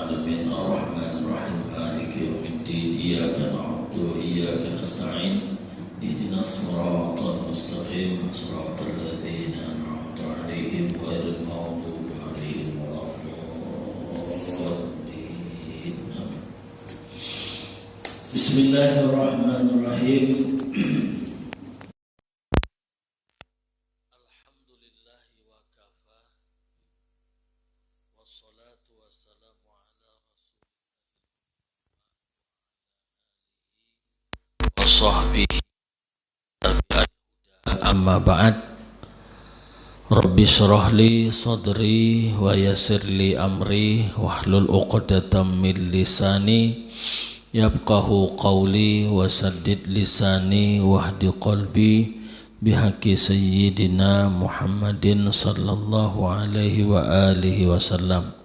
العالمين الرحمن الرحيم مالك يوم الدين إياك نعبد وإياك نستعين اهدنا الصراط المستقيم صراط الذين أنعمت عليهم غير المغضوب عليهم ولا الضالين. بسم الله الرحمن الرحيم. Sahbihi amma ba'd. Rabbi shrah li sadri wa yassir li amri wahlul 'uqdatam min lisani yafqahu qawli wa saddid lisani wahdi qalbi bihaqqi sayyidina Muhammadin sallallahu alaihi wa alihi wasallam.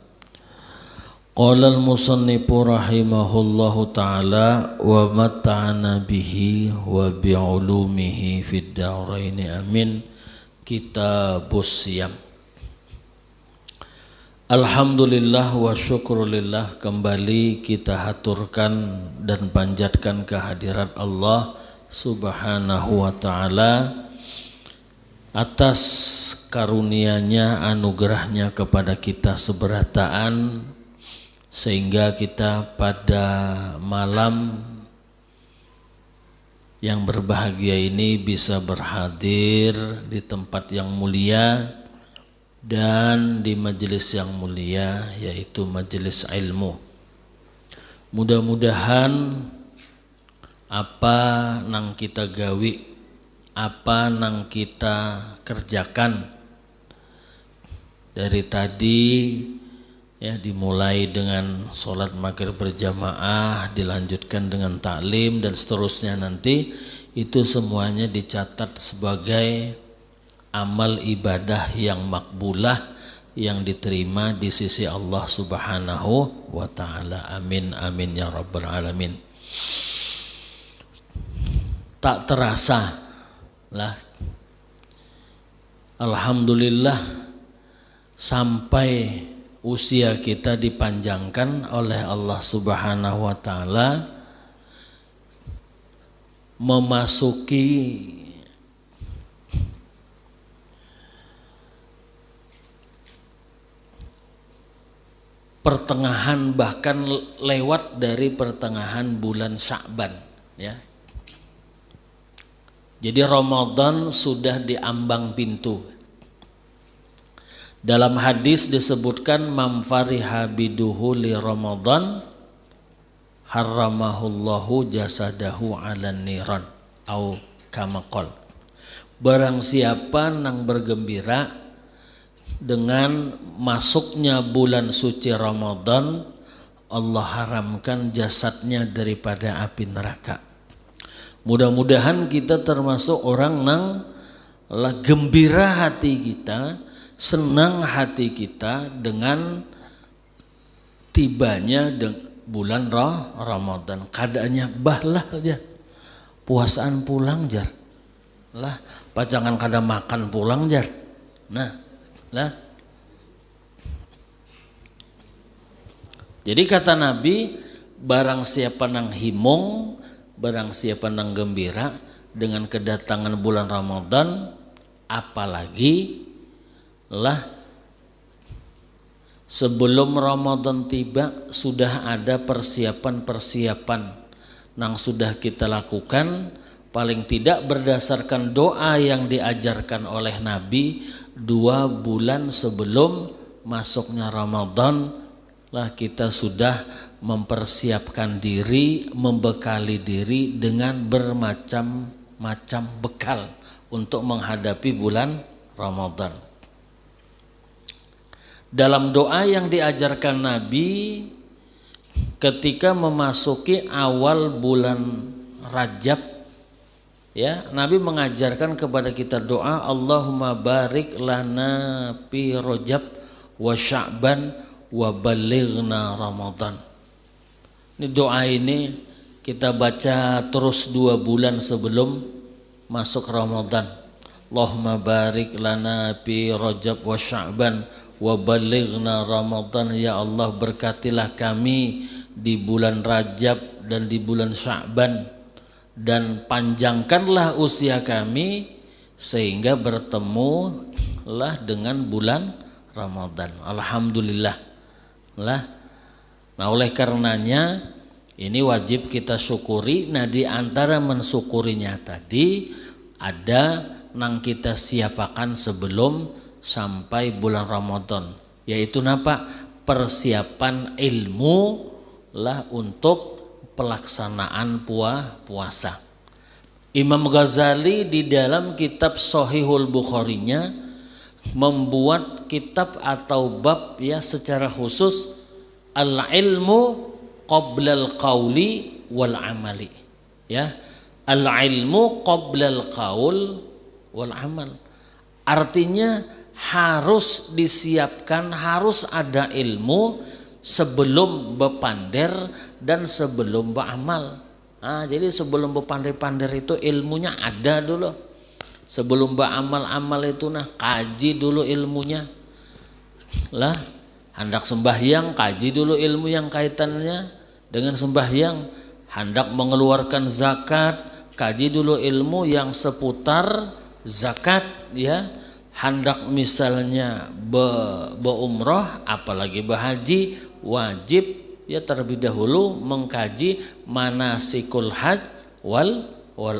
Qala al-musannifu rahimahullahu ta'ala wa mata'ana bihi wa bi'ulumihi fid daraini amin. Kitabus Siyam. Alhamdulillah wa syukrulillah, kembali kita haturkan dan panjatkan kehadirat Allah subhanahu wa ta'ala atas karunia-Nya, anugerahnya kepada kita seberataan, sehingga kita pada malam yang berbahagia ini bisa berhadir di tempat yang mulia dan di majelis yang mulia, yaitu majelis ilmu. Mudah-mudahan apa nang kita gawi, apa nang kita kerjakan dari tadi, ya, dimulai dengan sholat maghrib berjamaah, dilanjutkan dengan taklim dan seterusnya, nanti itu semuanya dicatat sebagai amal ibadah yang makbulah, yang diterima di sisi Allah subhanahu wa ta'ala. Amin amin ya rabbal alamin. Tak terasa lah, alhamdulillah, sampai usia kita dipanjangkan oleh Allah subhanahu wa ta'ala memasuki pertengahan, bahkan lewat dari pertengahan bulan Sya'ban, ya. Jadi Ramadan sudah di ambang pintu. Dalam hadis disebutkan man fariha biduhu li Ramadan harramahullahu jasadahu 'alan niran au kama qol. Barang siapa nang bergembira dengan masuknya bulan suci Ramadan, Allah haramkan jasadnya daripada api neraka. Mudah-mudahan kita termasuk orang nang lah gembira hati kita, senang hati kita dengan tibanya bulan Ramadan. Keadaannya bahlah aja, puasaan pulang jar lah, pacangan kada makan pulang jar, nah lah. Jadi kata Nabi, barang siapa nang himung, barang siapa nang gembira dengan kedatangan bulan Ramadan, apalagi lah sebelum Ramadan tiba sudah ada persiapan-persiapan yang sudah kita lakukan, paling tidak berdasarkan doa yang diajarkan oleh Nabi 2 bulan sebelum masuknya Ramadan lah kita sudah mempersiapkan diri, membekali diri dengan bermacam-macam bekal untuk menghadapi bulan Ramadan. Dalam doa yang diajarkan Nabi ketika memasuki awal bulan Rajab, ya, Nabi mengajarkan kepada kita doa, Allahumma barik lana fi Rajab wa Sya'ban wa balighna Ramadan. Ini doa ini kita baca terus 2 bulan sebelum masuk Ramadan. Allahumma barik lana fi Rajab wa Sya'ban wa balighna Ramadan, ya Allah berkatilah kami di bulan Rajab dan di bulan Sya'ban, dan panjangkanlah usia kami sehingga bertemu lah dengan bulan Ramadan. Alhamdulillah lah. Nah oleh karenanya ini wajib kita syukuri. Nah di antara mensyukurinya tadi ada nang kita siapakan sebelum sampai bulan Ramadan, yaitu napa? Persiapan ilmu lah untuk pelaksanaan puasa. Imam Ghazali di dalam kitab Shahihul Bukharinya membuat kitab atau bab ya secara khusus al-ilmu qoblal qauli wal amali, ya, al-ilmu qoblal qaul wal amal, artinya harus disiapkan, harus ada ilmu sebelum bepander dan sebelum beramal. Nah, jadi sebelum berpandai-pandai itu ilmunya ada dulu. Sebelum beramal-amal itu nah kaji dulu ilmunya. Lah, hendak sembahyang kaji dulu ilmu yang kaitannya dengan sembahyang. Hendak mengeluarkan zakat kaji dulu ilmu yang seputar zakat, ya. Hendak misalnya berumrah apalagi berhaji, wajib ya terlebih dahulu mengkaji manasikul haj wal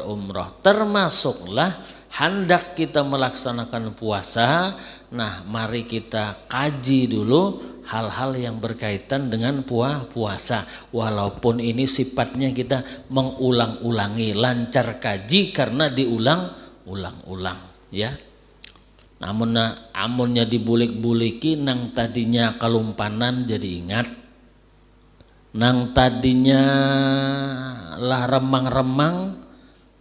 umrah. Termasuklah hendak kita melaksanakan puasa, nah mari kita kaji dulu hal-hal yang berkaitan dengan puasa. Walaupun ini sifatnya kita mengulang-ulangi, lancar kaji karena diulang-ulang, ya. Namun amunnya dibulik-buliki nang tadinya kalumpanan jadi ingat, nang tadinya lah remang-remang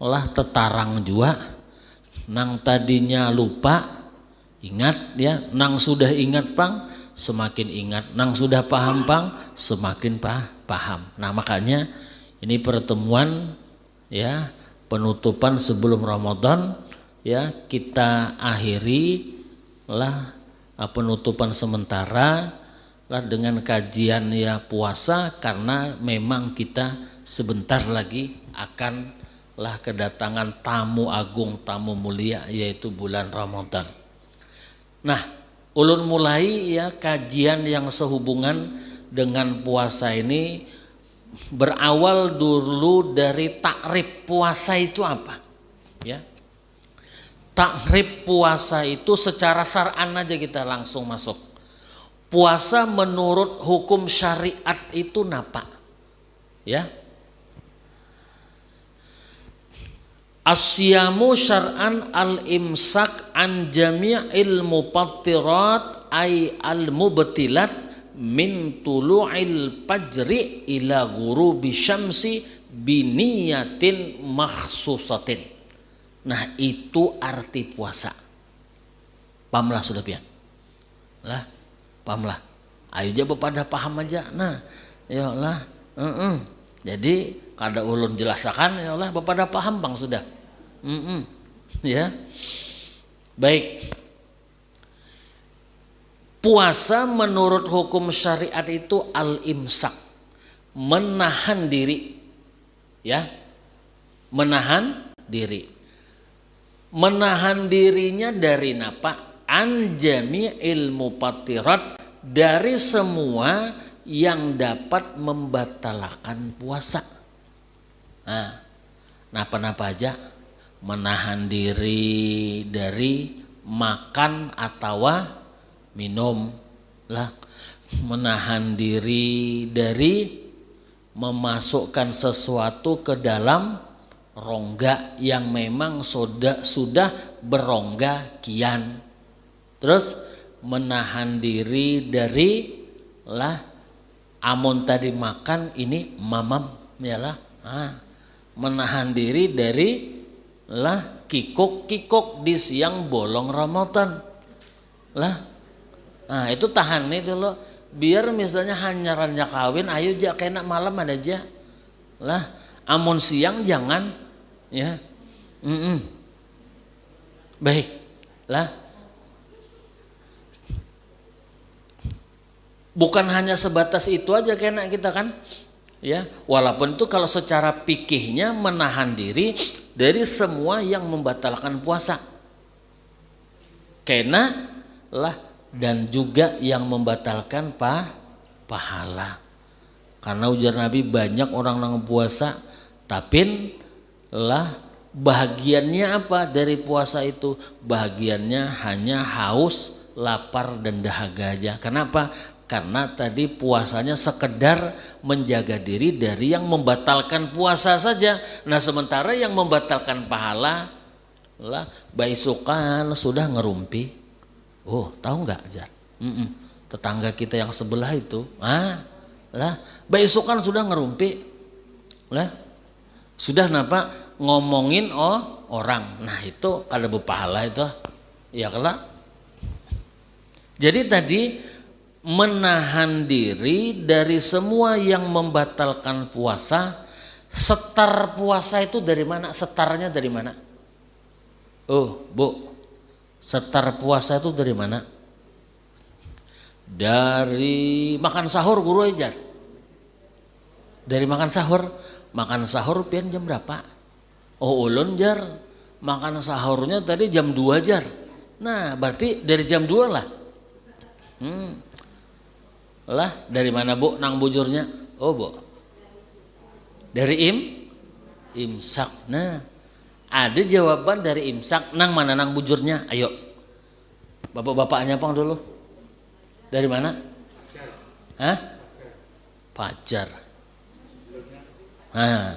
lah tetarang juga, nang tadinya lupa ingat, ya, nang sudah ingat pang semakin ingat, nang sudah paham pang semakin paham. Nah makanya ini pertemuan ya penutupan sebelum Ramadan, ya kita akhiri lah penutupan sementara lah dengan kajian ya puasa, karena memang kita sebentar lagi akan lah kedatangan tamu agung, tamu mulia, yaitu bulan Ramadan. Nah ulun mulai ya kajian yang sehubungan dengan puasa ini berawal dulu dari takrif puasa itu apa, ya. Takrif puasa itu secara syar'an aja kita langsung masuk. Puasa menurut hukum syariat itu napa, ya. Asyamu syar'an al-imsak an jami'il mufattirat ay al-mubtilat min tulu'il fajri ila ghurubi syamsi biniyatin makhsusatin. Nah itu arti puasa. Pahamlah sudah pian lah, pahamlah, ayo aja pada paham aja. Nah ya lah, jadi kada ulun jelasakan ya Allah pada paham bang sudah. Ya baik. Puasa menurut hukum syariat itu al-imsak, menahan diri, ya, menahan diri. Menahan dirinya dari napa? An jami'il mufattirat, dari semua yang dapat membatalkan puasa. Nah, napa-napa aja? Menahan diri dari makan atau minum lah, menahan diri dari memasukkan sesuatu ke dalam rongga yang memang sudah berongga kian. Terus menahan diri dari lah amun tadi makan ini mamam ya lah, menahan diri dari lah kikuk di siang bolong Ramadan lah. Nah itu tahan nih dulu, biar misalnya hanya kawin ayo aja kena malam ada aja lah, amun siang jangan, ya. Baik lah. Bukan hanya sebatas itu aja kena kita kan, ya. Walaupun itu kalau secara fikihnya menahan diri dari semua yang membatalkan puasa, kena lah, dan juga yang membatalkan pahala. Karena ujar Nabi banyak orang yang puasa, tapi lah bahagiannya apa dari puasa itu? Bahagiannya hanya haus, lapar dan dahaga aja. Kenapa? Karena tadi puasanya sekedar menjaga diri dari yang membatalkan puasa saja. Nah sementara yang membatalkan pahala lah baisukan sudah ngerumpi. Oh tahu nggak Jar? Tetangga kita yang sebelah itu, lah baisukan sudah ngerumpi, lah sudah napa ngomongin orang. Nah itu kada berpahala itu, ya kelak. Jadi tadi menahan diri dari semua yang membatalkan puasa. Setar puasa itu dari mana? Setarnya dari mana? Oh Bu, setar puasa itu dari mana? Dari makan sahur guru ajar. Dari makan sahur. Makan sahur pian jam berapa? Oh ulun Jar, makan sahurnya tadi jam 2 Jar. Nah berarti dari jam 2 lah. Lah dari mana Bu nang bujurnya? Oh Bu, dari imsak. Nah ada jawaban dari imsak, nang mana nang bujurnya? Ayo bapak-bapaknya pang dulu. Dari mana? Fajar. Nah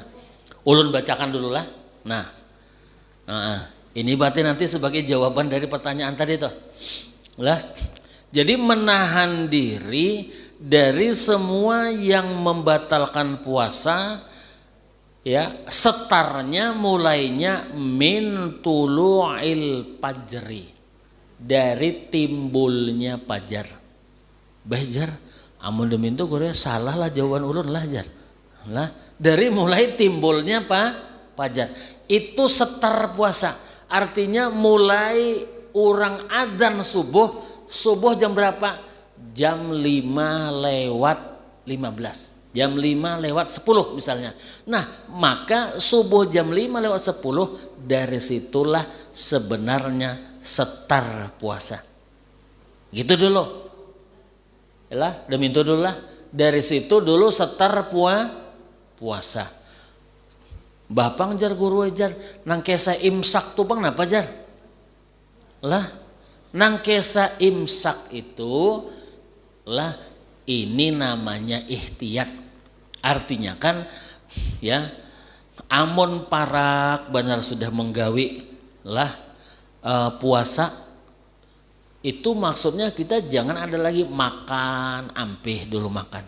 ulun bacakan dulu lah. Nah ini berarti nanti sebagai jawaban dari pertanyaan tadi tuh lah. Jadi menahan diri dari semua yang membatalkan puasa, ya, setarnya mulainya min tulu'il fajri, dari timbulnya fajar. Bajar, amun demi itu gue salah lah jawaban ulun lah Jar. Lah dari mulai timbulnya fajar itu setar puasa. Artinya mulai orang adzan subuh jam berapa? Jam 5:15. Jam 5:10 misalnya. Nah, maka subuh jam 5:10 dari situlah sebenarnya setar puasa. Gitu dulu. Yalah, demi itu dulu lah. Dari situ dulu setar puasa. Bapang Jar guru Jar, nang kesa imsak tuh bang napa Jar? Lah nang kesa imsak itu lah ini namanya ihtiyat. Artinya kan ya amun parak benar sudah menggawi lah puasa itu maksudnya kita jangan ada lagi makan ampih dulu makan.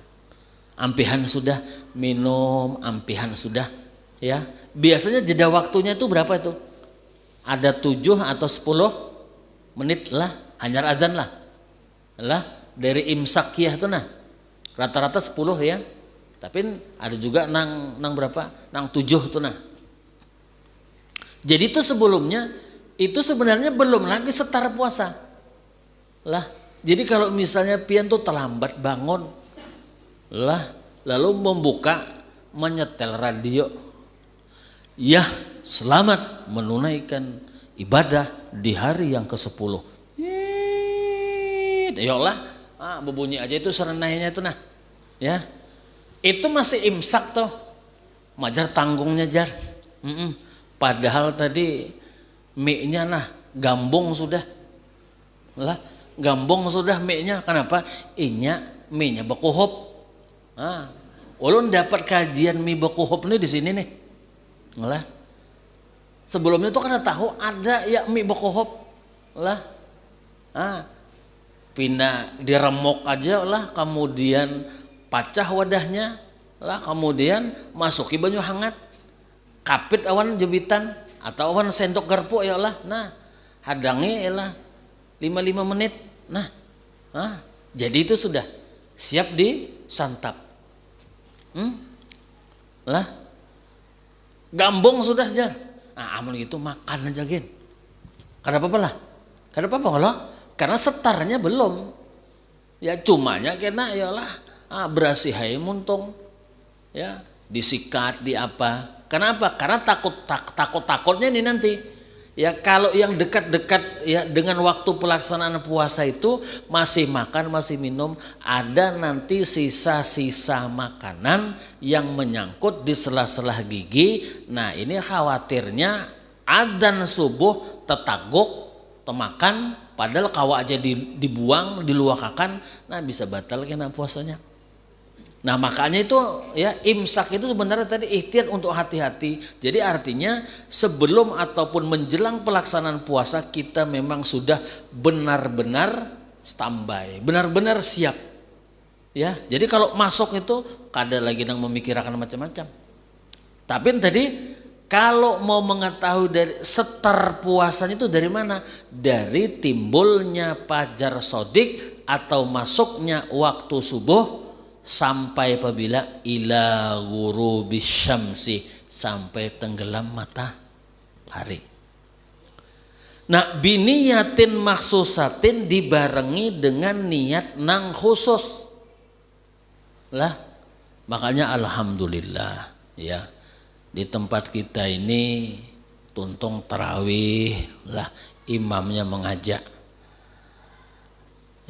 Ampihan sudah minum, ampihan sudah ya. Biasanya jeda waktunya itu berapa itu? Ada 7 atau 10 menit lah, hanyar azan lah dari imsakiyah tuh nah rata-rata 10 ya, tapi ada juga nang berapa nang 7 tuh nah. Jadi itu sebelumnya itu sebenarnya belum lagi setar puasa lah. Jadi kalau misalnya pian tuh terlambat bangun lah lalu membuka menyetel radio, ya selamat menunaikan ibadah di hari yang ke-10. Ayolah, berbunyi aja itu serenahnya itu nah. Ya. Itu masih imsak tuh. Majar tanggungnya Jar. Padahal tadi mie-nya nah gambung sudah. Lah, gambung sudah mie-nya. Kenapa? Mie-nya bekuhop. Ulun dapat kajian mie bekuhop nih di sini nih. Lah. Sebelumnya tuh karena tahu ada ya mie bekuhop. Lah. Pindah diremok aja lah, kemudian pacah wadahnya lah, kemudian masuki banyu hangat, kapit awan jebitan atau awan sendok garpu ya lah. Nah hadangi ya lah 5 menit. Nah jadi itu sudah siap disantap. Lah gambung sudah Jar. Amun gitu makan aja Gin. Kada apa-apa lah. Kada apa-apa kalau karena setarnya belum. Ya cumanya kena yalah berasi hai muntung ya disikat di apa. Kenapa? Karena takutnya ini nanti. Ya kalau yang dekat-dekat ya dengan waktu pelaksanaan puasa itu masih makan, masih minum, ada nanti sisa-sisa makanan yang menyangkut di sela-sela gigi. Nah, ini khawatirnya adzan subuh tetaguk, temakan, padahal kawa aja dibuang, diluakakan, nah bisa batal kena puasanya. Nah makanya itu ya imsak itu sebenarnya tadi ikhtiar untuk hati-hati. Jadi artinya sebelum ataupun menjelang pelaksanaan puasa kita memang sudah benar-benar standby, benar-benar siap. Ya, jadi kalau masuk itu kada lagi nang memikirkan macam-macam. Tapi tadi kalau mau mengetahui dari setar puasanya itu dari mana? Dari timbulnya fajar sodik atau masuknya waktu subuh sampai apabila ila ghurubis syamsi, sampai tenggelam matahari. Nah, biniyatin maksusatin dibarengi dengan niat nang khusus. Lah, makanya alhamdulillah ya. Di tempat kita ini tuntung tarawih lah, imamnya mengajak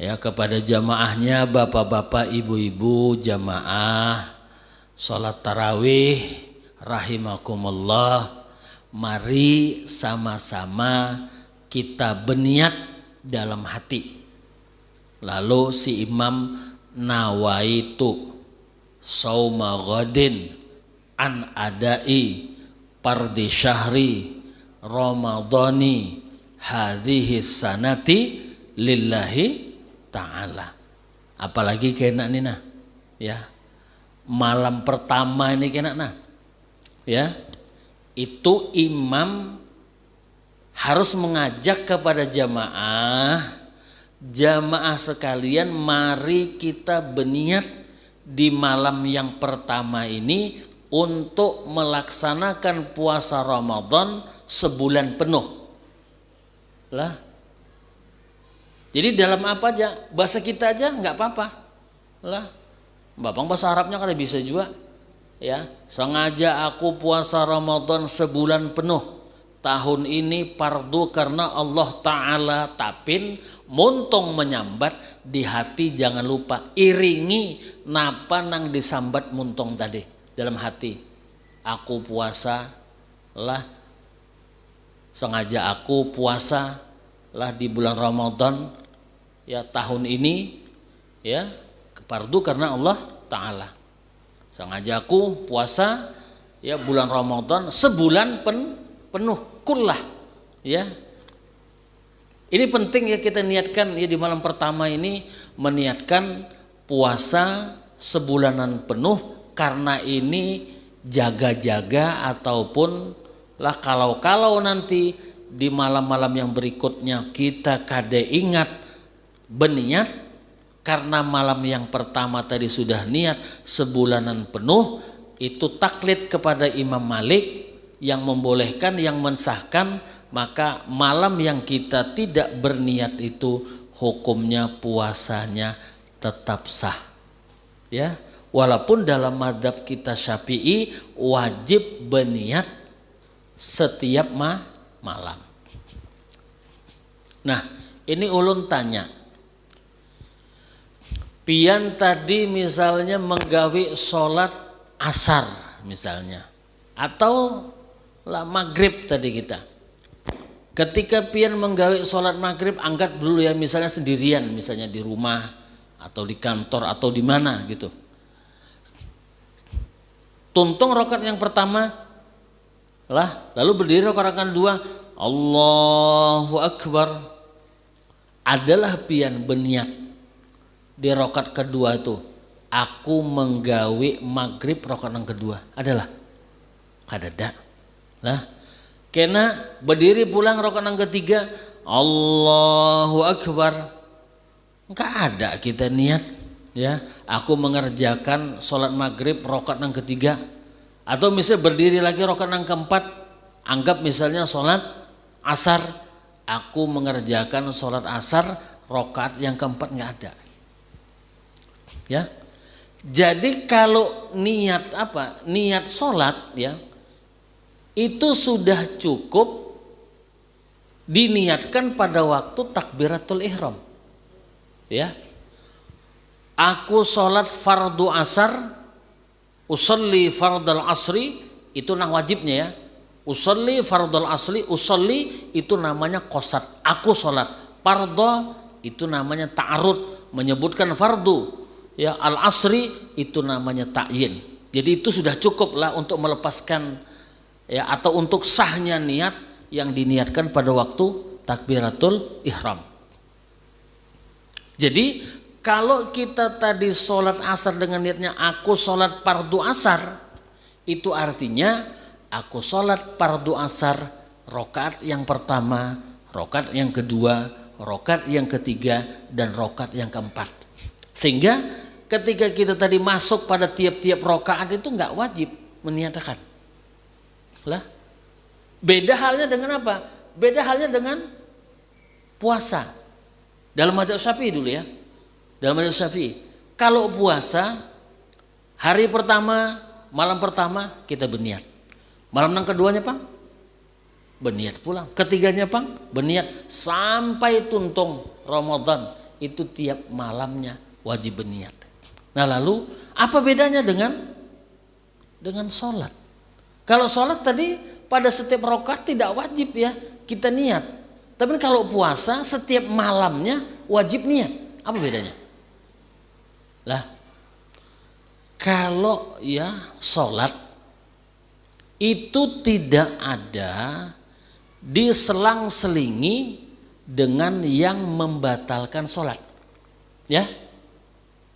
ya kepada jamaahnya, bapak-bapak, ibu-ibu jamaah sholat tarawih rahimakumullah, mari sama-sama kita berniat dalam hati. Lalu si imam nawaitu sauma ghadin an adai pardi syahri ramadhani hadhihi sanati lillahi ta'ala. Apalagi kena nih nah ya, malam pertama ini kena nah ya, itu imam harus mengajak kepada jamaah sekalian, mari kita berniat di malam yang pertama ini untuk melaksanakan puasa Ramadan sebulan penuh lah. Jadi dalam apa aja, bahasa kita aja nggak apa-apa lah. Bapak bahasa Arabnya kan bisa juga ya. Sengaja aku puasa Ramadan sebulan penuh. Tahun ini fardu karena Allah Ta'ala, tapin muntong menyambat di hati, jangan lupa iringi napa nang disambat muntong tadi dalam hati. Aku puasa lah, sengaja aku puasa lah di bulan Ramadan ya tahun ini ya, fardu karena Allah Ta'ala. Sengaja aku puasa ya bulan Ramadan sebulan penuh kullah ya. Ini penting ya, kita niatkan ya di malam pertama ini meniatkan puasa sebulanan penuh, karena ini jaga-jaga ataupun lah kalau nanti di malam-malam yang berikutnya kita kada ingat berniat, karena malam yang pertama tadi sudah niat sebulanan penuh, itu taklid kepada Imam Malik yang membolehkan, yang mensahkan, maka malam yang kita tidak berniat itu hukumnya puasanya tetap sah ya. Walaupun dalam mazhab kita Syafi'i wajib berniat setiap malam. Nah, ini ulun tanya, pian tadi misalnya menggawi sholat asar misalnya, atau lah maghrib tadi kita. Ketika pian menggawi sholat maghrib, anggap dulu ya misalnya sendirian, misalnya di rumah atau di kantor atau di mana gitu. Tuntung rakaat yang pertama lah, lalu berdiri rakaat kedua, Allahu Akbar. Adalah pian berniat di rakaat kedua itu, aku menggawi maghrib rakaat yang kedua, adalah kadada lah. Kena berdiri pulang rakaat yang ketiga, Allahu Akbar. Enggak ada kita niat ya, aku mengerjakan sholat maghrib rakaat yang ketiga, atau misalnya berdiri lagi rakaat yang keempat, anggap misalnya sholat asar, aku mengerjakan sholat asar rakaat yang keempat, enggak ada. Ya. Jadi kalau niat apa? Niat sholat ya, itu sudah cukup diniatkan pada waktu takbiratul ihram. Ya. Aku sholat fardu asar, usolli fardal asri, itu nang wajibnya ya. Usolli fardal asri, usolli itu namanya qasad, aku sholat. Fardhu itu namanya ta'arud, menyebutkan fardu. Ya, al asri itu namanya ta'yin. Jadi itu sudah cukup lah untuk melepaskan ya, atau untuk sahnya niat yang diniatkan pada waktu takbiratul ihram. Jadi kalau kita tadi sholat asar dengan niatnya aku sholat fardu asar, itu artinya aku sholat fardu asar rokaat yang pertama, rokaat yang kedua, rokaat yang ketiga, dan rokaat yang keempat. Sehingga ketika kita tadi masuk pada tiap-tiap rokaat itu nggak wajib meniadakan. Lah, beda halnya dengan apa? Beda halnya dengan puasa. Dalam madzhab Syafi'i dulu ya. Dalam madzhab Syafi'i, kalau puasa hari pertama, malam pertama kita berniat. Malam yang keduanya Pang berniat pulang. Ketiganya Pang berniat sampai tuntung Ramadan, itu tiap malamnya wajib berniat. Nah, lalu apa bedanya dengan sholat? Kalau sholat tadi pada setiap rakaat tidak wajib ya kita niat. Tapi kalau puasa setiap malamnya wajib niat. Apa bedanya? Lah, kalau ya sholat itu tidak ada diselang-selingi dengan yang membatalkan sholat. Ya,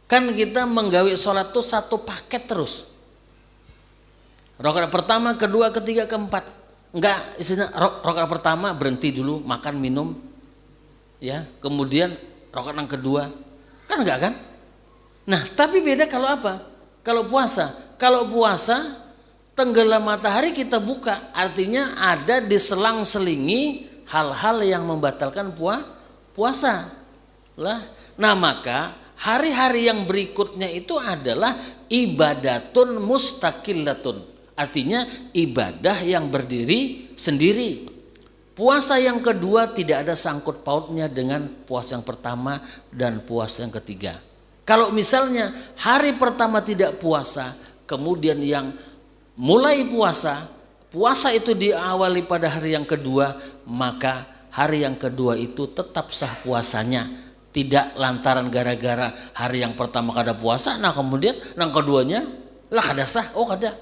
kan kita menggawe sholat itu satu paket terus. Rakaat pertama, kedua, ketiga, keempat. Enggak, istilah rakaat pertama berhenti dulu makan minum, ya. Kemudian rakaat yang kedua, kan enggak kan? Nah, tapi beda kalau apa? Kalau puasa. Kalau puasa tenggelam matahari kita buka, artinya ada diselang-selingi hal-hal yang membatalkan puasa. Lah, nah maka hari-hari yang berikutnya itu adalah ibadatun mustaqillatun. Artinya ibadah yang berdiri sendiri. Puasa yang kedua tidak ada sangkut pautnya dengan puasa yang pertama dan puasa yang ketiga. Kalau misalnya hari pertama tidak puasa, kemudian yang mulai puasa itu diawali pada hari yang kedua, maka hari yang kedua itu tetap sah puasanya. Tidak lantaran gara-gara hari yang pertama kada puasa, nah kemudian yang keduanya lah kada sah, oh kada.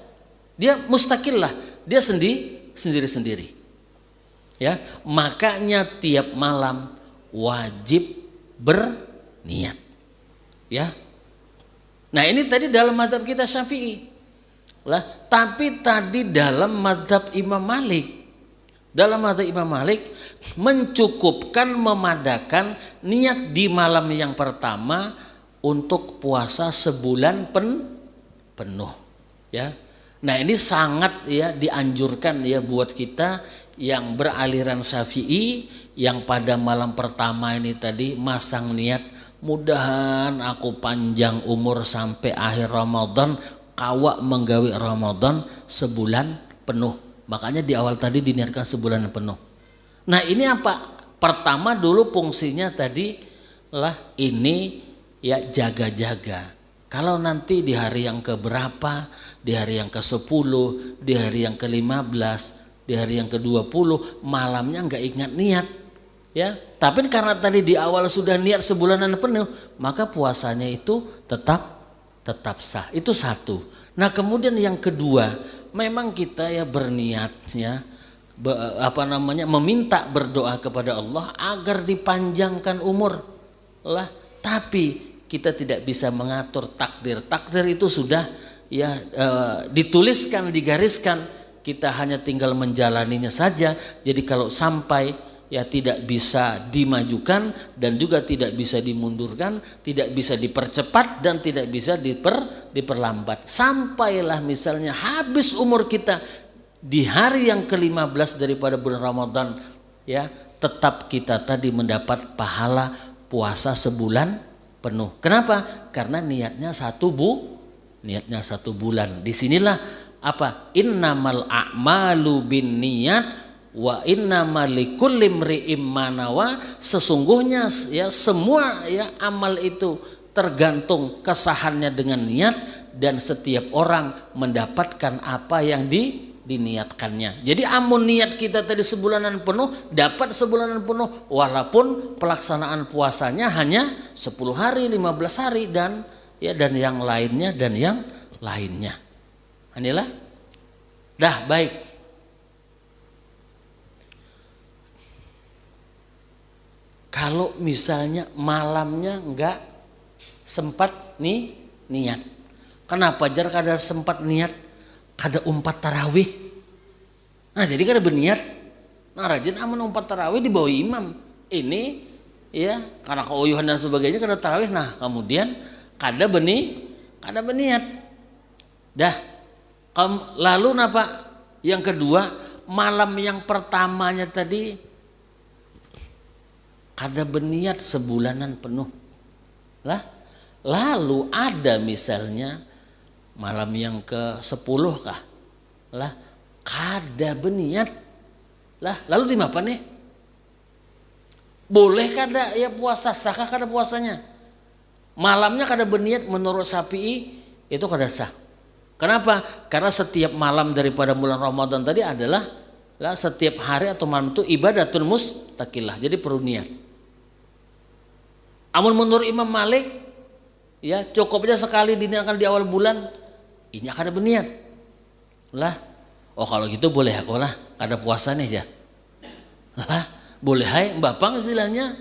Dia mustaqil lah, dia sendiri-sendiri. Ya, makanya tiap malam wajib berniat. Ya. Nah, ini tadi dalam mazhab kita Syafi'i. Lah, tapi tadi dalam mazhab Imam Malik. Dalam mazhab Imam Malik mencukupkan memadakan niat di malam yang pertama untuk puasa sebulan penuh. Ya. Nah, ini sangat ya dianjurkan ya buat kita yang beraliran Syafi'i yang pada malam pertama ini tadi masang niat mudahan aku panjang umur sampai akhir Ramadan, kawak menggawe Ramadan sebulan penuh. Makanya di awal tadi diniatkan sebulan penuh. Nah, ini apa? Pertama dulu fungsinya tadi lah ini ya jaga-jaga. Kalau nanti di hari yang keberapa, di hari yang ke-10, di hari yang ke-15, di hari yang ke-20 malamnya enggak ingat niat. Ya, tapi karena tadi di awal sudah niat sebulanan penuh, maka puasanya itu tetap sah. Itu satu. Nah, kemudian yang kedua, memang kita ya berniat ya meminta berdoa kepada Allah agar dipanjangkan umur. Lah, tapi kita tidak bisa mengatur takdir. Takdir itu sudah ya dituliskan, digariskan. Kita hanya tinggal menjalaninya saja. Jadi kalau sampai ya tidak bisa dimajukan dan juga tidak bisa dimundurkan, tidak bisa dipercepat dan tidak bisa diperlambat. Sampailah misalnya habis umur kita di hari yang ke-15 daripada bulan Ramadan, ya tetap kita tadi mendapat pahala puasa sebulan penuh. Kenapa? Karena niatnya satu bulan. Disinilah apa? Innamal a'malu bin niat wa innamal likulli imri'im ma nawa. Sesungguhnya ya semua ya amal itu tergantung kesahannya dengan niat, dan setiap orang mendapatkan apa yang diniatkannya. Jadi amun niat kita tadi sebulanan penuh, dapat sebulanan penuh, walaupun pelaksanaan puasanya hanya 10 hari, 15 hari dan yang lainnya. Inilah. Dah baik. Kalau misalnya malamnya enggak sempat niat. Kenapa jar kada sempat niat? Kada umpat tarawih. Nah jadi kada berniat. Nah rajin amun umpat tarawih di bawah imam. Ini ya karena keuyuhan dan sebagainya kada tarawih. Nah kemudian kada berniat. Dah. Lalu napa? Yang kedua, malam yang pertamanya tadi kada berniat sebulanan penuh. Lah, lalu ada misalnya malam yang ke-10 kah? Lah, kada berniat. Lah, lalu di apa nih? Boleh kada ya puasa, sah kada puasanya? Malamnya kada berniat menurut Syafi'i itu kada sah. Kenapa? Karena setiap malam daripada bulan Ramadan tadi adalah setiap hari atau malam itu ibadatun mustaqillah. Jadi perlu niat. Amun menurut Imam Malik ya cukupnya sekali diniatkan di awal bulan, ini kada berniat. Lah, oh kalau gitu boleh aku lah, kada puasa nih ya. Lah, boleh hai bapang istilahnya.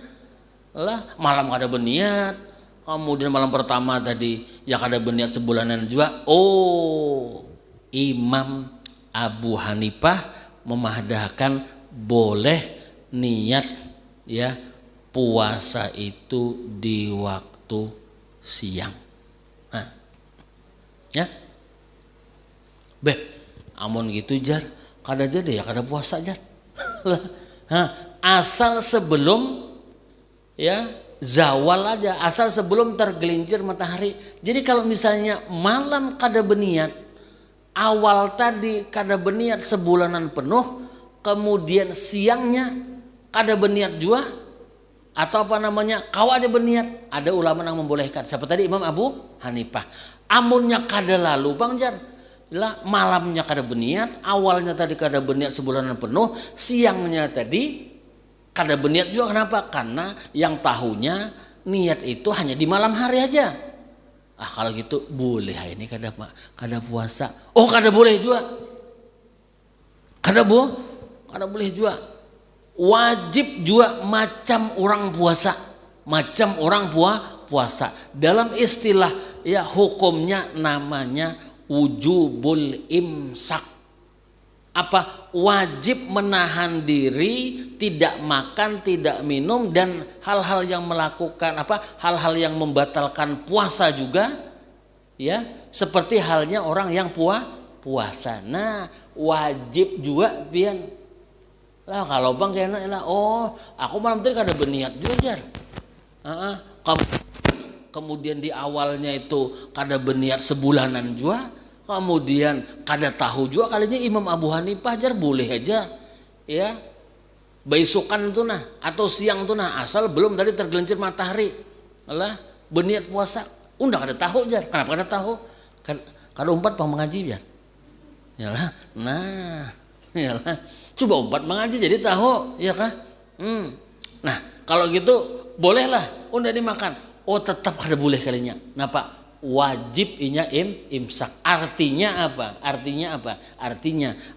Lah, malam kada berniat. Kemudian malam pertama tadi ya kada berniat sebulanan juga. Oh, Imam Abu Hanifah memahadahkan boleh niat ya puasa itu di waktu siang. Nah, ya, amun gitu jar, kada jadi ya kada puasa jar. Asal sebelum ya zawal aja, asal sebelum tergelincir matahari. Jadi kalau misalnya malam kada berniat, awal tadi kada berniat sebulanan penuh, kemudian siangnya kada berniat juga, atau apa namanya kau aja berniat, ada ulama yang membolehkan. Siapa tadi? Imam Abu Hanifah. Amunnya kada lalu bang jar, lah malamnya kada berniat, awalnya tadi kada berniat sebulanan penuh, siangnya tadi kada berniat juga. Kenapa? Karena yang tahunya niat itu hanya di malam hari aja. Kalau gitu boleh ini kada puasa. Oh kada boleh juga. Kada boleh juga. Wajib juga macam orang puasa. Macam orang puasa. Dalam istilah ya hukumnya namanya wujubul imsak. Apa? Wajib menahan diri, tidak makan, tidak minum, dan hal-hal yang melakukan hal-hal yang membatalkan puasa juga ya, seperti halnya orang yang puasa. Nah wajib juga pian lah. Kalau bang kayaknya lah, oh aku malam tadi kada berniat juga jar. Kemudian di awalnya itu kada berniat sebulanan juga, kemudian kada tahu juga kalinya Imam Abu Hanifah jar boleh aja ya besokan tuh nah atau siang tuh nah, asal belum tadi tergelincir matahari lah berniat puasa. Unda kada tahu jar. Kenapa kada tahu? Kada umpat pang mengaji jar. Yalah. Nah, yalah. Coba umpat mengaji jadi tahu ya kah? Nah, kalau gitu bolehlah unda dimakan. Oh, tetap kada boleh kalinya. Napa? Wajib inya imsak. Artinya apa? Artinya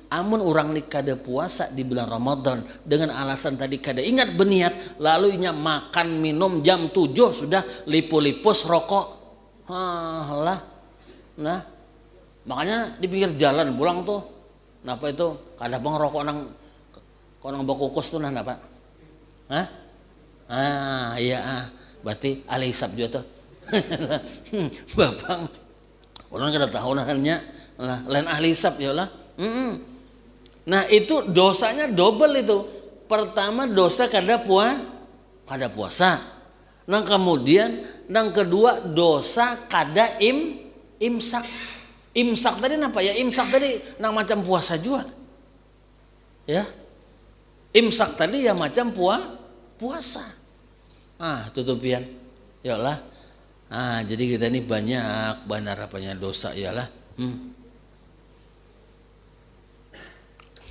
amun orang ni kada puasa di bulan Ramadan dengan alasan tadi kada ingat berniat, lalu inya makan minum jam 7 sudah lipo-lipos rokok. Lah. Nah, makanya di pinggir jalan pulang tuh napa itu kada bang rokok nang bakukus tuh nah napa? Iya berarti alih hisab juga tuh. Bapang orang kada tahu nahannya lah lain ahli hisab ya lah. Nah itu dosanya double itu. Pertama dosa kada puasa, Nah kemudian yang kedua dosa kada imsak. Imsak tadi apa ya? Imsak tadi nang macam puasa juga. Ya. Imsak tadi ya macam puasa. Tutupian. Yalah. Jadi kita ini banyak benar apanya dosa yalah.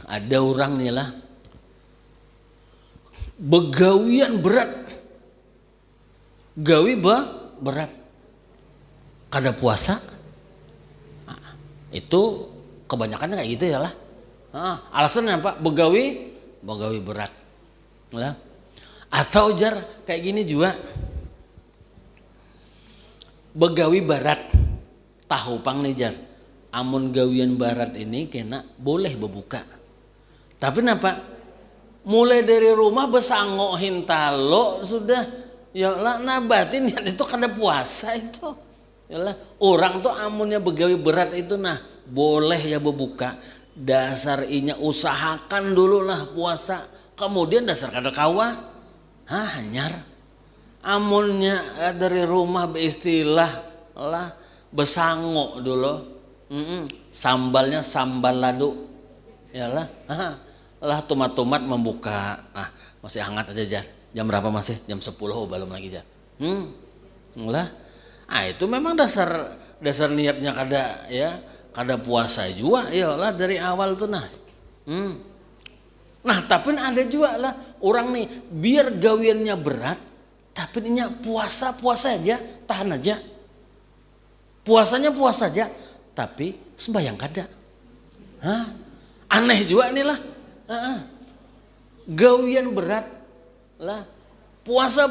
Ada orang nih lah begawian berat. Gawi berat. Kada puasa. Itu kebanyakannya kayak gitu ya lah. Alasannya apa? Begawi berat. Ya. Atau jar kayak gini juga. Begawi barat. Tahu pang nih jar. Amun gawian barat ini kena boleh berbuka. Tapi kenapa? Mulai dari rumah besangohin talo sudah. Ya lah nabatin itu kada puasa itu. Yalah, orang tuh amunnya begawi berat itu boleh ya berbuka. Dasar inya usahakan dulu lah puasa. Kemudian dasar kada kawa. Hanyar. Amunnya dari rumah beristilah lah besango dulu. Sambalnya sambal ladu. Yalah. Lah tomat-tomat membuka. Masih hangat aja Jar. Jam berapa masih? Jam 10 belum lagi Jar. Lah. Itu memang dasar niatnya kada puasa juga ya dari awal tuh tapi ada juga lah orang nih biar gawiannya berat tapi ininya puasa aja tahan aja puasanya puasa aja tapi sembahyang kada. Aneh juga nih lah. Gawian berat lah puasa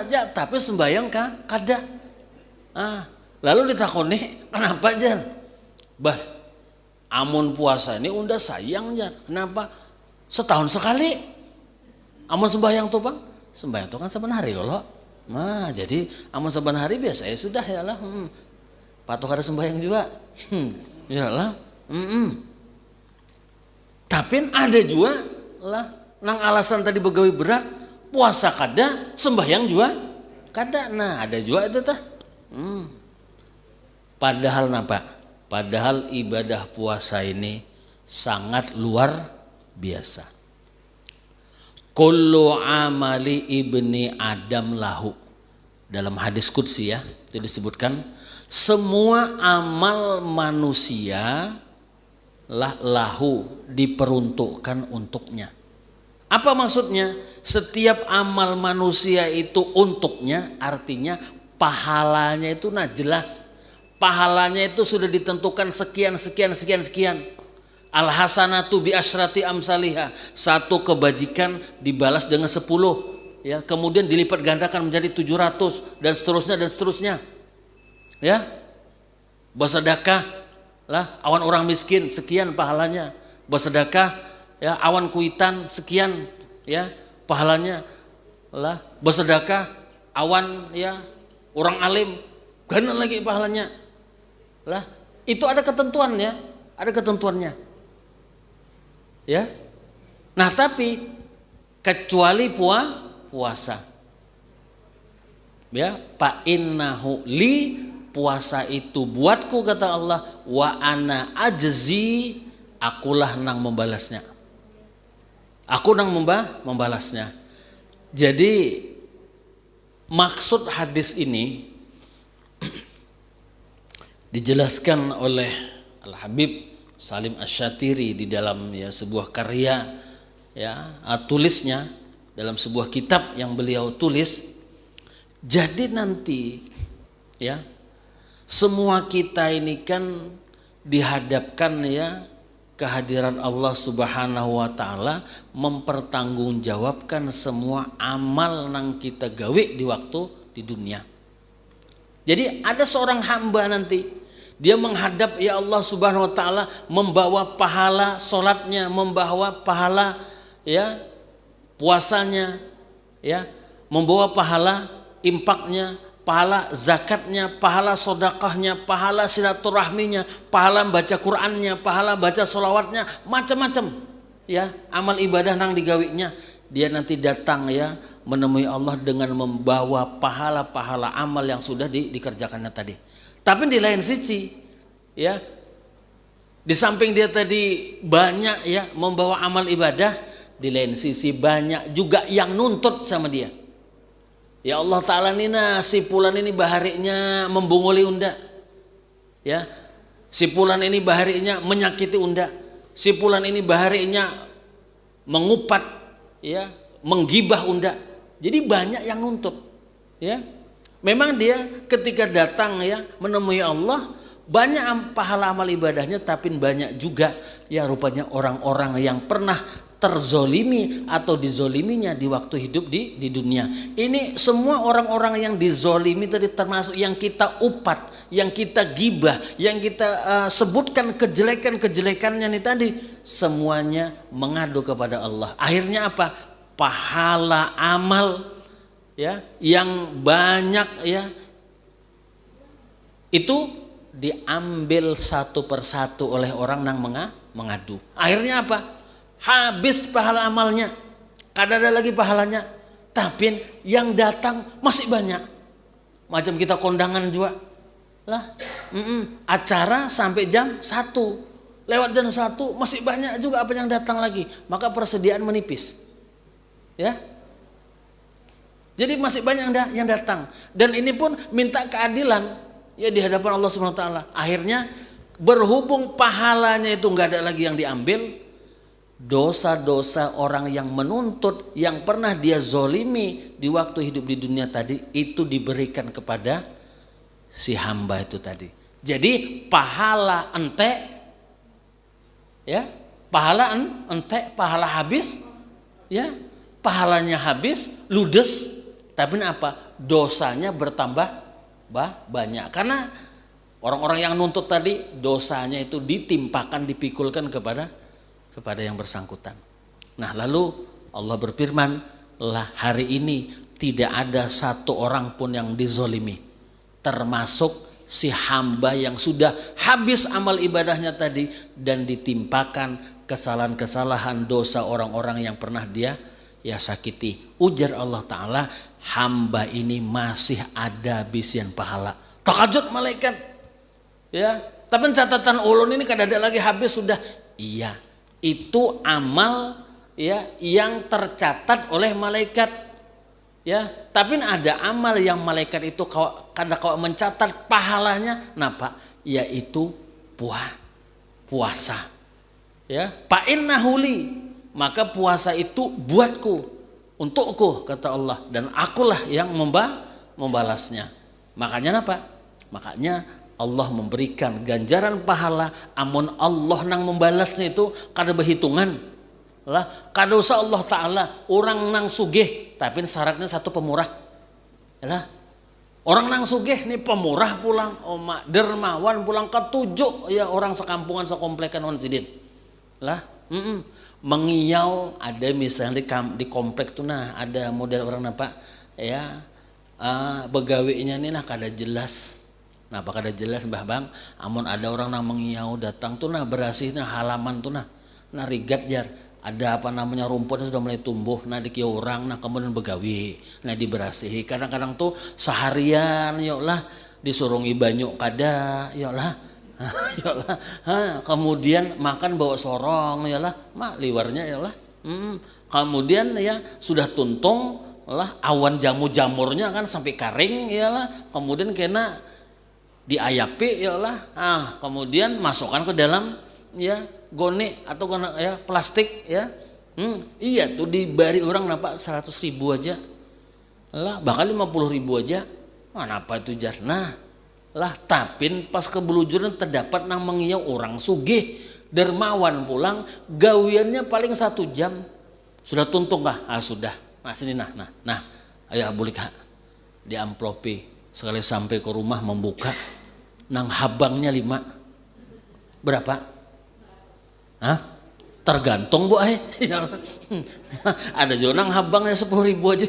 aja tapi sembahyang kada. Lalu ditakoni kenapa Jan? Amun puasa ini unda sayang Jan. Kenapa? Setahun sekali. Amun sembahyang tuh bang, sembahyang tuh kan saban hari loh. Jadi amun saban hari biasa ya sudah ya lah. Patuh ada sembahyang juga. Ya lah. Tapi ada juga lah nang alasan tadi begawi berat, puasa kada, sembahyang juga kada. Ada juga itu tah. Padahal napa? Padahal ibadah puasa ini sangat luar biasa. Kullu amali ibni Adam lahu. Dalam hadis qudsi ya, itu disebutkan semua amal manusia lahu diperuntukkan untuknya. Apa maksudnya? Setiap amal manusia itu untuknya, artinya pahalanya itu jelas. Pahalanya itu sudah ditentukan sekian. Al hasanatu bi asyrati amsalihha. Satu kebajikan dibalas dengan 10 ya, kemudian dilipat gandakan menjadi 700 dan seterusnya. Ya. Bersedekah lah awan orang miskin sekian pahalanya. Bersedekah ya awan kuitan sekian ya pahalanya. Lah bersedekah awan ya orang alim gana lagi pahalanya. Lah itu ada ketentuannya, ya. Nah tapi kecuali puasa, ya. Fa innahu li, puasa itu buatku kata Allah, wa ana ajzi, akulah nang membalasnya. Aku nang membalasnya. Jadi maksud hadis ini dijelaskan oleh Al-Habib Salim Asy-Syatiri di dalam ya sebuah karya ya tulisnya dalam sebuah kitab yang beliau tulis. Jadi nanti ya semua kita ini kan dihadapkan ya kehadiran Allah Subhanahu wa taala mempertanggungjawabkan semua amal nang kita gawe di waktu di dunia. Jadi ada seorang hamba nanti dia menghadap ya Allah Subhanahu wa taala membawa pahala salatnya, membawa pahala ya puasanya ya, membawa pahala infaknya, pahala zakatnya, pahala sedekahnya, pahala silaturahminya, pahala baca Qur'annya, pahala baca sholawatnya, macam-macam ya amal ibadah nang digawinya. dia nanti datang ya menemui Allah dengan membawa pahala-pahala amal yang sudah dikerjakannya tadi. Tapi di lain sisi ya, di samping dia tadi banyak ya membawa amal ibadah, di lain sisi banyak juga yang nuntut sama dia. Ya Allah Ta'ala nih, nah si fulan ini baharinya membunguli unda, ya si fulan ini baharinya menyakiti unda, si fulan ini baharinya mengupat, ya menggibah unda. Jadi banyak yang nuntut, ya. Memang dia ketika datang ya menemui Allah banyak pahala amal ibadahnya, tapi banyak juga ya rupanya orang-orang yang pernah terzolimi atau dizoliminya di waktu hidup di dunia. Ini semua orang-orang yang dizolimi tadi termasuk yang kita upat, yang kita gibah, yang kita sebutkan kejelekan-kejelekannya nih tadi, semuanya mengadu kepada Allah. Akhirnya apa? Pahala amal ya yang banyak ya itu diambil satu persatu oleh orang yang mengadu. Akhirnya apa? Habis pahala amalnya, kada ada lagi pahalanya, tapi yang datang masih banyak. Macam kita kondangan juga lah, acara sampai jam 1, lewat jam 1 masih banyak juga apa yang datang lagi, maka persediaan menipis ya. Jadi masih banyak yang datang, dan ini pun minta keadilan ya di hadapan Allah Subhanahu wa taala. Akhirnya berhubung pahalanya itu nggak ada lagi yang diambil, dosa-dosa orang yang menuntut yang pernah dia zolimi di waktu hidup di dunia tadi itu diberikan kepada si hamba itu tadi. Jadi pahala entek ya, pahala entek, pahala habis ya, pahalanya habis ludes, tapi apa? Dosanya bertambah banyak karena orang-orang yang nuntut tadi dosanya itu ditimpakan, dipikulkan kepada yang bersangkutan. Nah lalu Allah berfirman, lah hari ini tidak ada satu orang pun yang dizolimi, termasuk si hamba yang sudah habis amal ibadahnya tadi dan ditimpakan kesalahan-kesalahan dosa orang-orang yang pernah dia ya sakiti. Ujar Allah Ta'ala, hamba ini masih ada bisian pahala. Takajud malaikat ya, tapi catatan ulun ini kada ada lagi, habis sudah. Iya, itu amal ya yang tercatat oleh malaikat ya, tapi ada amal yang malaikat itu kada kau mencatat pahalanya, napa? Yaitu puasa ya, fa innahuli, maka puasa itu buatku, untukku kata Allah, dan akulah yang membalasnya. Makanya apa? Makanya Allah memberikan ganjaran pahala, amun Allah nang membalasnya itu kada berhitungan lah. Kada usah Allah Ta'ala orang nang sugih, tapi syaratnya satu pemurah lah. Orang nang sugih nih pemurah pulang, oma dermawan pulang, ketujuh ya orang sekampungan sekomplekan on sidin lah. Mengiyau ada misalnya di komplek tuh, nah ada model orang apa ya, begawinya nih nah kada jelas. Nah apa kada jelas Mbah Bang, amun ada orang nang mengiyau datang tuh nah berasih nah halaman tuh nah rigat jar, ada apa namanya rumputnya sudah mulai tumbuh, nah dikiau orang, nah kemudian begawi, nah diberasihi. Kadang-kadang tuh seharian yuk lah disuruh banyu kada yuk lah. Kemudian makan bawa sorong ya lah, mak liwarnya ya lah. Kemudian ya sudah tuntung lah, awan jamurnya kan sampai kering ya lah. Kemudian kena diayapi ya lah. Kemudian masukkan ke dalam ya gone atau ya plastik ya. Iya tuh dibari orang napa 100.000 aja lah, bahkan 50.000 aja. Mana apa itu jar? Nah lah, tapi pas kebelujuran terdapat nang mengiyau orang sugih dermawan pulang, gawiannya paling 1 jam sudah tuntung kah? Sudah. Nah sini nah ayo boleh kak di amplopi sekali sampai ke rumah membuka nang habangnya 5 berapa? Tergantung bu ada juga nang habangnya 10.000 aja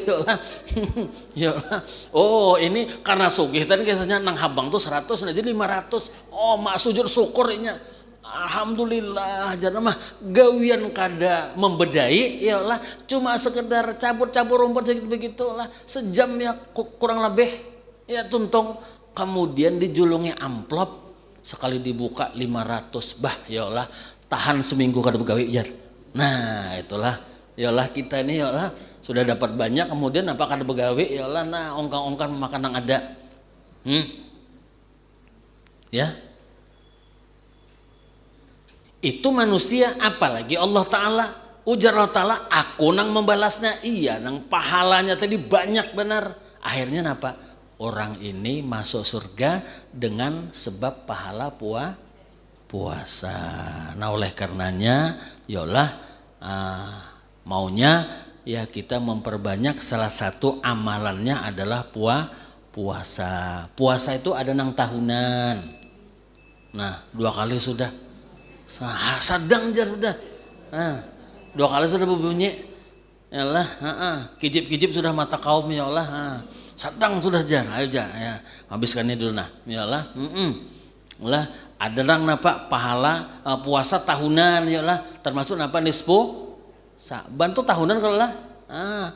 yolah. Oh ini karena sugih tadi biasanya nang habang tuh 100 jadi 500. Oh mak sujud syukur inya Alhamdulillah jangan mah gawian kada membedai ya lah, cuma sekedar cabur-cabur rumput segitu begitulah sejam ya kurang lebih ya tuntung, kemudian dijulungi amplop sekali dibuka 500 bah ya Allah, tahan seminggu kada begawi jar. Nah itulah ya Allah, kita ini ya Allah sudah dapat banyak, kemudian apa kada begawi ya Allah, nah ongkang-ongkang makan yang ada. Ya itu manusia, apalagi Allah Ta'ala. Ujar Allah Ta'ala, aku nang membalasnya, iya nang pahalanya tadi banyak benar. Akhirnya apa? Orang ini masuk surga dengan sebab pahala puasa. Nah oleh karenanya yalah maunya ya kita memperbanyak, salah satu amalannya adalah puasa. Puasa itu ada nang tahunan. Nah 2 kali sudah. Sadang jar sudah. 2 kali sudah berbunyi. Ya Allah, kijip-kijip sudah mata kaum ya Allah. Sadang sudah jar. Ayo jar ya. Habiskan ini dulu nah. Ya Allah. Allah ada nang napa pahala puasa tahunan ya Allah, termasuk napa nisfu bantu tahunan kalau lah.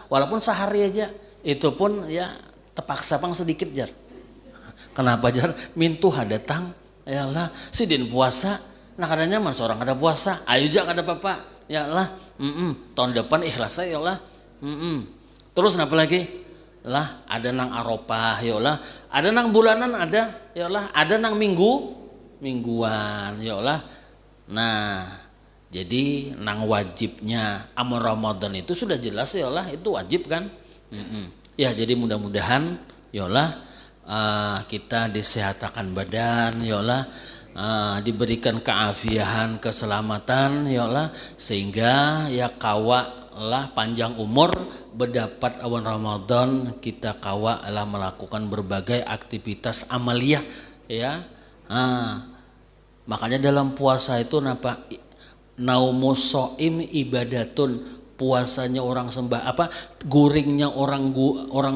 Walaupun sehari aja. Itu pun ya terpaksa pang sedikit jar. Kenapa jar? Mintu hadatang. Ya Allah, sidin puasa. Nah kadang nyaman seorang ada puasa, ayo jangan ada apa-apa, ya Allah, tahun depan ikhlas ya Allah, terus apa lagi? Lah ada nang Arafah ya Allah, ada nang bulanan ada ya Allah, ada nang mingguan ya Allah. Nah jadi nang wajibnya amal Ramadan itu sudah jelas ya Allah, itu wajib kan? Ya jadi mudah-mudahan ya Allah kita disehatkan badan ya Allah. Diberikan keafiahan, keselamatan ya Allah, sehingga ya kawa lah panjang umur, berdapat awan Ramadan kita kawa lah melakukan berbagai aktivitas amaliyah ya. Makanya dalam puasa itu napa naumus shaim ibadatun, puasanya orang sembah guringnya orang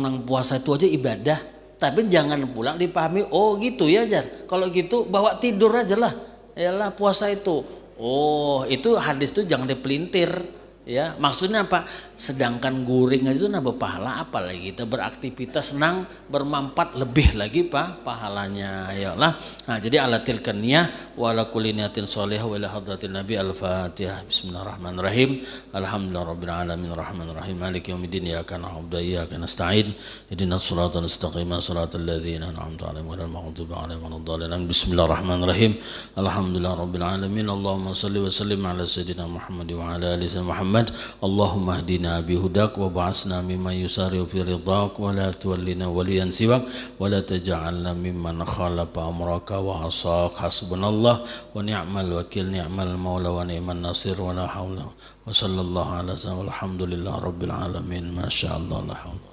nang puasa itu aja ibadah. Tapi jangan pulang dipahami, oh gitu ya jar. Kalau gitu bawa tidur aja lah. Yalah puasa itu. Oh itu hadis itu jangan dipelintir. Ya maksudnya apa? Sedangkan guring aja itu nambah pahala, apalagi kita beraktivitas senang bermanfaat lebih lagi pahalanya ya Allah. Nah jadi ala tilkan niyah wa ala kulli niyatin shalihah wa ila hadratin nabi. Al-Fatihah. Bismillahirrahmanirrahim. Alhamdulillahirabbil alamin arrahmanir rahim maliki yaumiddin iyyaka na'budu wa iyyaka nasta'in ihdinas siratal mustaqim siratal ladzina an'amta 'alaihim ghairil maghdubi 'alaihim waladdallin. Bismillahirrahmanirrahim. Alhamdulillahirabbil alamin. Allahumma shalli wa sallim ala sayyidina Muhammad wa ala ali Muhammad. Allahumma hdina bihudak wa ba'asna mimman yusari'u fi ridhak wa la tuwallina waliyan siwak wa la taj'alna mimman khalafa amraka wa asak. Hasbunallah wa ni'mal wakil, ni'mal maula wa ni'man nasir wa la hawla wa sallallahu ala sayyidina walhamdulillahi rabbil alamin. Masyaallah la hawla